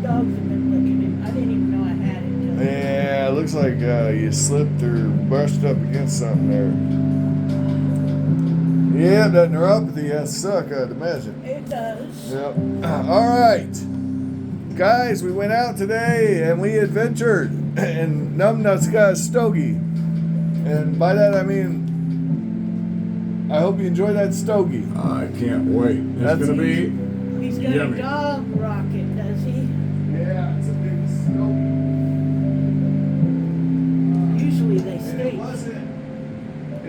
dogs have been licking him. I didn't even know I had it. Yeah, it looks like you slipped or brushed up against something there. Yeah, that neuropathy has to suck, I'd imagine. It does. Yep. All right. Guys, we went out today and we adventured. And Numbnuts got a stogie. And by that I mean, I hope you enjoy that stogie. I can't wait. It's going to be He's got yummy. a dog rocket, does he? Yeah, it's a big stogie. Usually they And stay.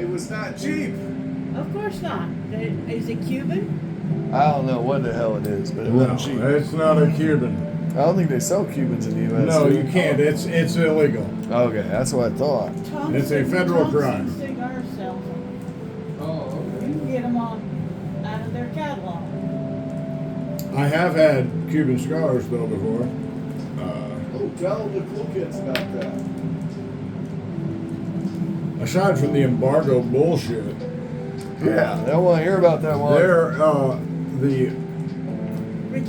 it was not cheap. Of course not. Is it Cuban? I don't know what the hell it is, but it No, wasn't cheap. it's not a Cuban. I don't think they sell Cubans in the U.S. No, do you they? can't. It's illegal. Okay, that's what I thought. It's a federal crime. Cigar sells them. Oh, You can get them on out of their catalog. I have had Cuban cigars though before. Oh, tell the cool kids about that. Aside from the embargo bullshit, Yeah, they don't want to hear about that one.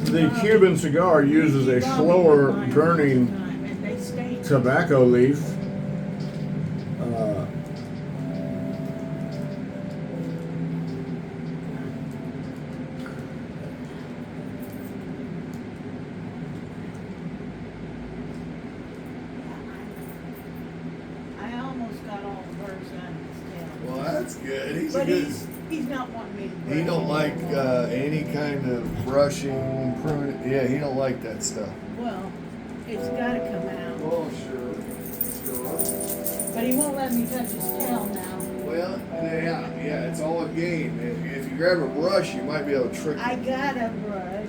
the Cuban cigar uses a slower burning tobacco leaf. I almost got all the birds out of his tail. Well, that's good. He's a But good. he's not wanting me to brush He don't him. like any kind of brushing, pruning. Yeah, he don't like that stuff. Well, it's got to come out. Oh, sure. But he won't let me touch his tail now. Well, yeah, it's all a game. If you grab a brush, you might be able to trick I him. got a brush.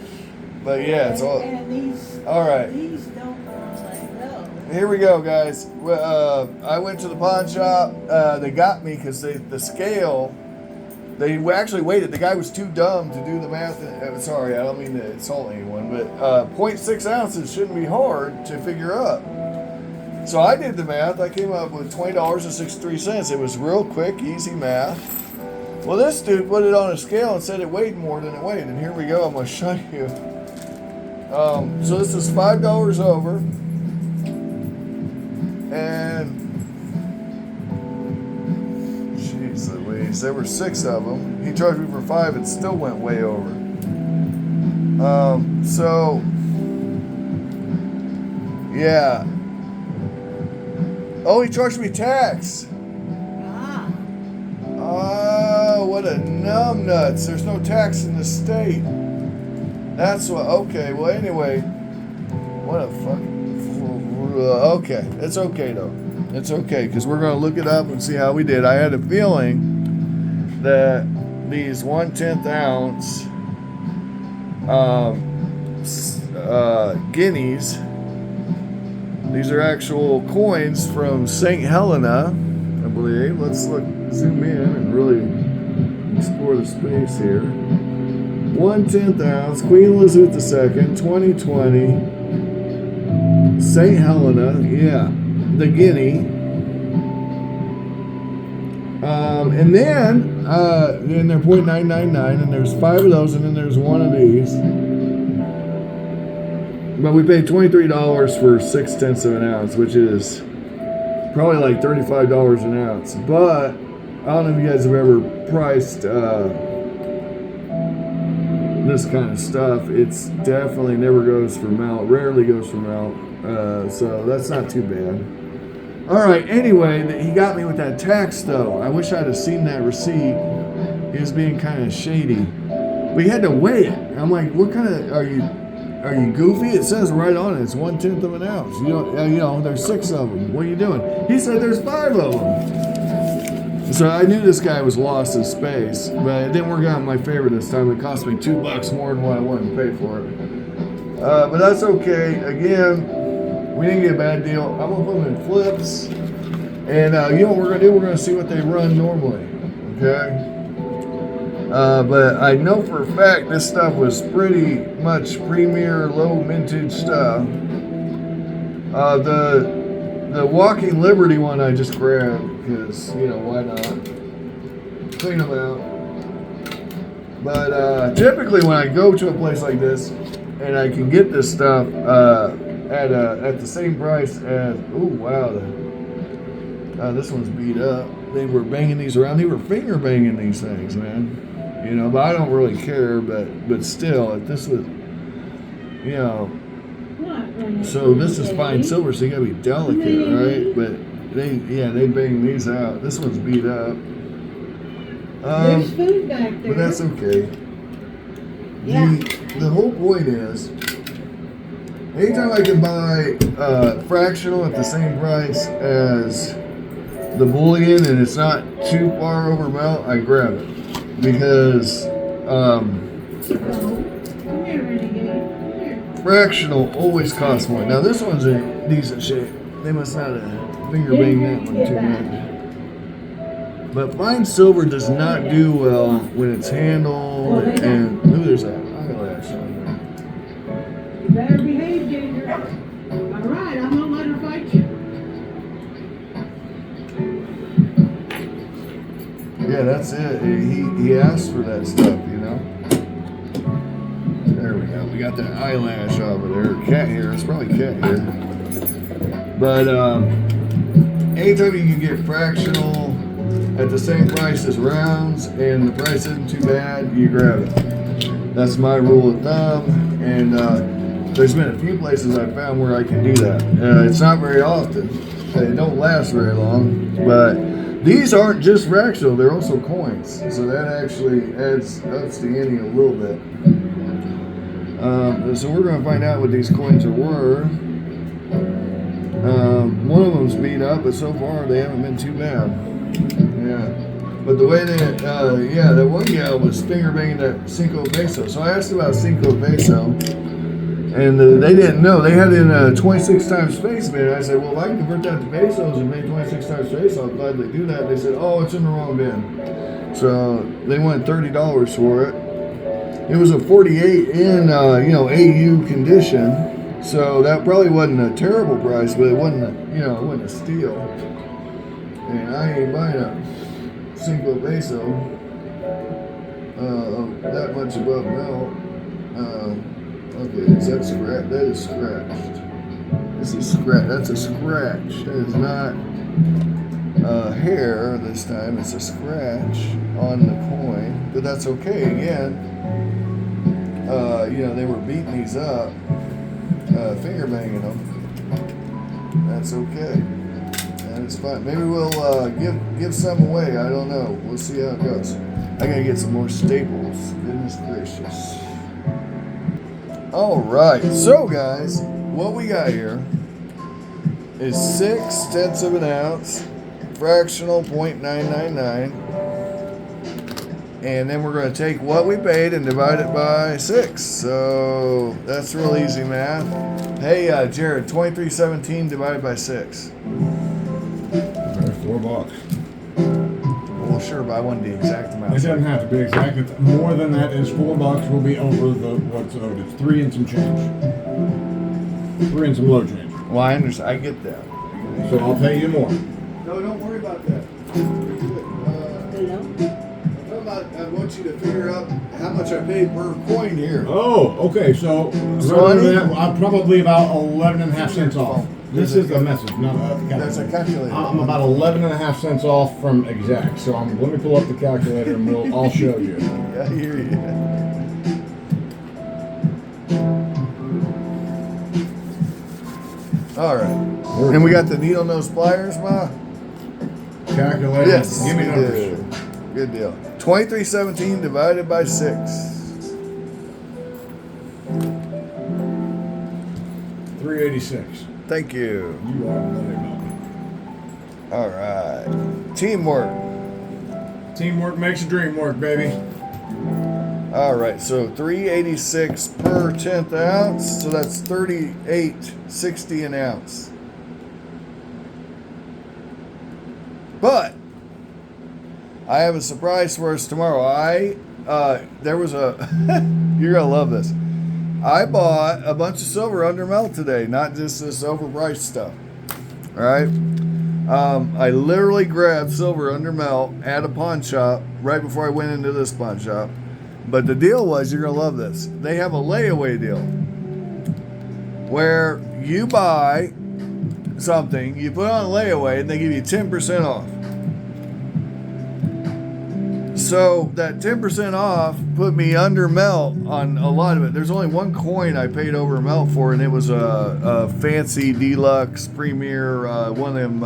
But yeah, it's all. And these. All right. These don't want to let go. Here we go, guys. I went to the pawn shop. They got me because the scale. They actually waited. The guy was too dumb to do the math. Sorry, I don't mean to insult anyone, but 0.6 ounces shouldn't be hard to figure up. So I did the math. I came up with $20.63. It was real quick, easy math. Well, this dude put it on a scale and said it weighed more than it weighed. And here we go. I'm going to show you. So this is $5 over. And jeez Louise, there were 6 of them. He charged me for 5 and still went way over. So yeah. Oh, he charged me tax. Ah. Oh, what a numbnuts. There's no tax in the state. That's what, okay, well anyway. What a fucking, okay. It's okay though. It's okay, because we're going to look it up and see how we did. I had a feeling that these 1/10 ounce guineas, these are actual coins from St. Helena, I believe. Let's zoom in and really explore the space here. 1/10 ounce, Queen Elizabeth II, 2020, St. Helena, yeah, the guinea. And then they're 0.999, and there's 5 of those, and then there's 1 of these. But we paid $23 for 0.6 of an ounce, which is probably like $35 an ounce. But I don't know if you guys have ever priced this kind of stuff. It's definitely never goes for mount, rarely goes for mount. So that's not too bad. All right, anyway, he got me with that tax though. I wish I'd have seen that receipt. He was being kind of shady. But he had to weigh it. I'm like, what kind of, are you goofy? It says right on it, it's 1/10 of an ounce. You know, there's 6 of them. What are you doing? He said there's 5 of them. So I knew this guy was lost in space, but it didn't work out in my favor this time. It cost me $2 more than what I wanted to pay for it. But that's okay. Again, we didn't get a bad deal. I'm gonna put them in flips, and you know what we're gonna do? We're gonna see what they run normally. Okay. But I know for a fact this stuff was pretty much premier low mintage stuff. The Walking Liberty one I just grabbed because, you know, why not? Clean them out. But typically when I go to a place like this, and I can get this stuff at the same price as. Oh wow, this one's beat up. They were banging these around. They were finger banging these things, man. You know, but I don't really care. But still, if this was, you know. So this is fine silver, so you gotta be delicate, right? But they bang these out. This one's beat up. There's food back there. But that's okay. Yeah. The whole point is, anytime I can buy fractional at the same price as the bullion and it's not too far over melt, I grab it. Because Come here, Renegade. Come here. fractional always costs more. Now this one's in decent shape. They must not have finger banged that one too much. But fine silver does not do well when it's handled and ooh, there's that eyelash on there. You better behave, Ginger. All right, I'm gonna let her fight you. Yeah, that's it. He asked for that stuff, you know. There we go. We got that eyelash over there. Cat hair. It's probably cat hair. But anytime you can get fractional at the same price as rounds and the price isn't too bad, you grab it. That's my rule of thumb. And there's been a few places I've found where I can do that. It's not very often. They don't last very long. But these aren't just fractional, they're also coins. So that actually adds ups the ante a little bit. So we're going to find out what these coins are worth. One of them's beat up, but so far they haven't been too bad. Yeah. But the way that, that one gal was finger banging that Cinco Peso. So I asked about Cinco Peso, and they didn't know. They had it in 26 times face bin. I said, well, if I can convert that to pesos and make 26 times face, I'll gladly do that. They said, oh, it's in the wrong bin. So they wanted $30 for it. It was a 48 in, AU condition. So that probably wasn't a terrible price, but it wasn't it wasn't a steal. And I ain't buying a Cinco Peso that much above melt. Okay, is that scratch? That is scratched. This is scratch. That's a scratch. That is not hair this time. It's a scratch on the coin, but that's okay. Again, they were beating these up, finger banging them. That's okay. It's fine. Maybe we'll give some away. I don't know. We'll see how it goes. I gotta get some more staples. Goodness gracious. All right. So, guys, what we got here is 6/10 of an ounce, fractional 0.999, and then we're going to take what we paid and divide it by 6. So that's real easy math. Hey, Jared, 2317 divided by 6. $4. Well, sure, but I wanted the exact amount. It doesn't have to be exact. It's more than that is $4 will be over what's owed. It's 3 and some change. 3 and some low change. Well, I understand. I get that. So I'll pay you more. No, don't worry about that. I want you to figure out how much I paid per coin here. Oh, okay. So rather than that, I'm probably about 11.5 cents off. This is a message, not a calculator. That's a calculator. I'm about 11.5 cents off from exact. So let me pull up the calculator and I'll show you. Yeah, I hear you. All right. And we got the needle nose pliers, Ma? Calculator. Yes. Give me we numbers. do. Good deal. 2317 divided by 6. 386. Thank you. You are money. All right. Teamwork. Teamwork makes the dream work, baby. All right. So 386 per 10th ounce. So that's 38.60 an ounce. But I have a surprise for us tomorrow. There was a, you're going to love this. I bought a bunch of silver under melt today, not just this overpriced stuff. All right. I literally grabbed silver under melt at a pawn shop right before I went into this pawn shop. But the deal was, you're going to love this. They have a layaway deal. where you buy something, you put it on layaway, and they give you 10% off. So that 10% off put me under melt on a lot of it. There's only one coin I paid over melt for, and it was a fancy deluxe premier, one of them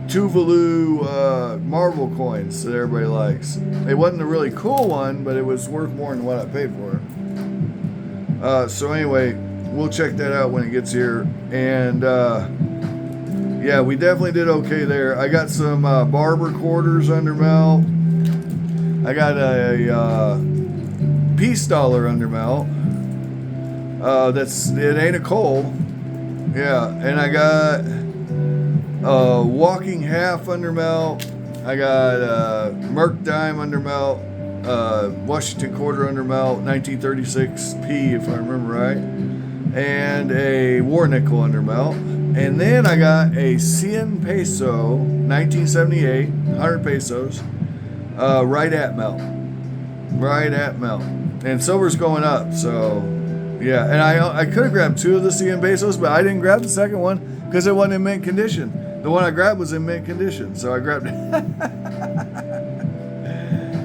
Tuvalu Marvel coins that everybody likes. It wasn't a really cool one, but it was worth more than what I paid for it. So anyway, we'll check that out when it gets here. And yeah, we definitely did okay there. I got some barber quarters under melt. I got a peace dollar under melt. It ain't a coal. Yeah, and I got walking half under melt. I got Merc dime under melt. Washington quarter under melt, 1936p if I remember right, and a war nickel under melt. And then I got a 100 peso, 1978, 100 pesos, right at melt. And silver's going up, so yeah. And I could have grabbed 2 of the 100 pesos, but I didn't grab the second one because it wasn't in mint condition. The one I grabbed was in mint condition, so I grabbed it.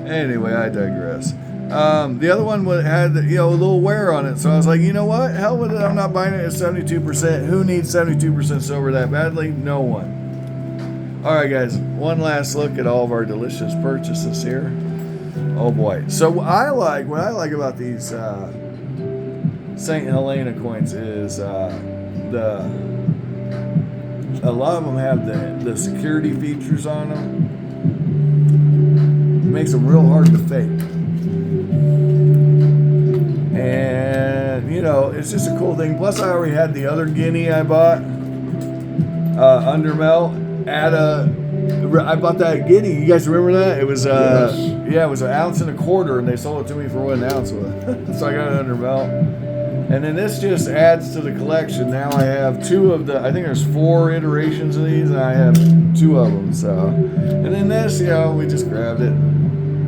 Anyway, I digress. The other one had, a little wear on it, so I was like, you know what? Hell with it. I'm not buying it at 72%. Who needs 72% silver that badly? No one. All right, guys. One last look at all of our delicious purchases here. Oh boy. So what I like about these St. Helena coins is a lot of them have the security features on them. It makes them real hard to fake. And, it's just a cool thing. Plus, I already had the other guinea I bought under melt I bought that guinea. You guys remember that? It was, Yes. Yeah, it was 1.25 ounces, and they sold it to me for what an ounce was. So I got it under melt. And then this just adds to the collection. Now I have 2 of I think there's 4 iterations of these, and I have 2 of them. So, and then this, we just grabbed it,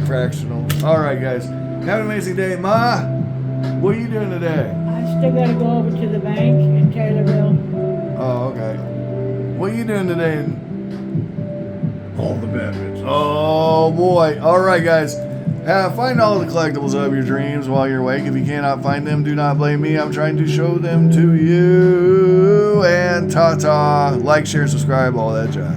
fractional. All right, guys, have an amazing day. Ma, what are you doing today? I still gotta go over to the bank in Taylorville. Oh, okay. What are you doing today? All the bad bitches. Oh boy! All right, guys. Find all the collectibles of your dreams while you're awake. If you cannot find them, do not blame me. I'm trying to show them to you. And ta-ta. Like, share, subscribe, all that jazz.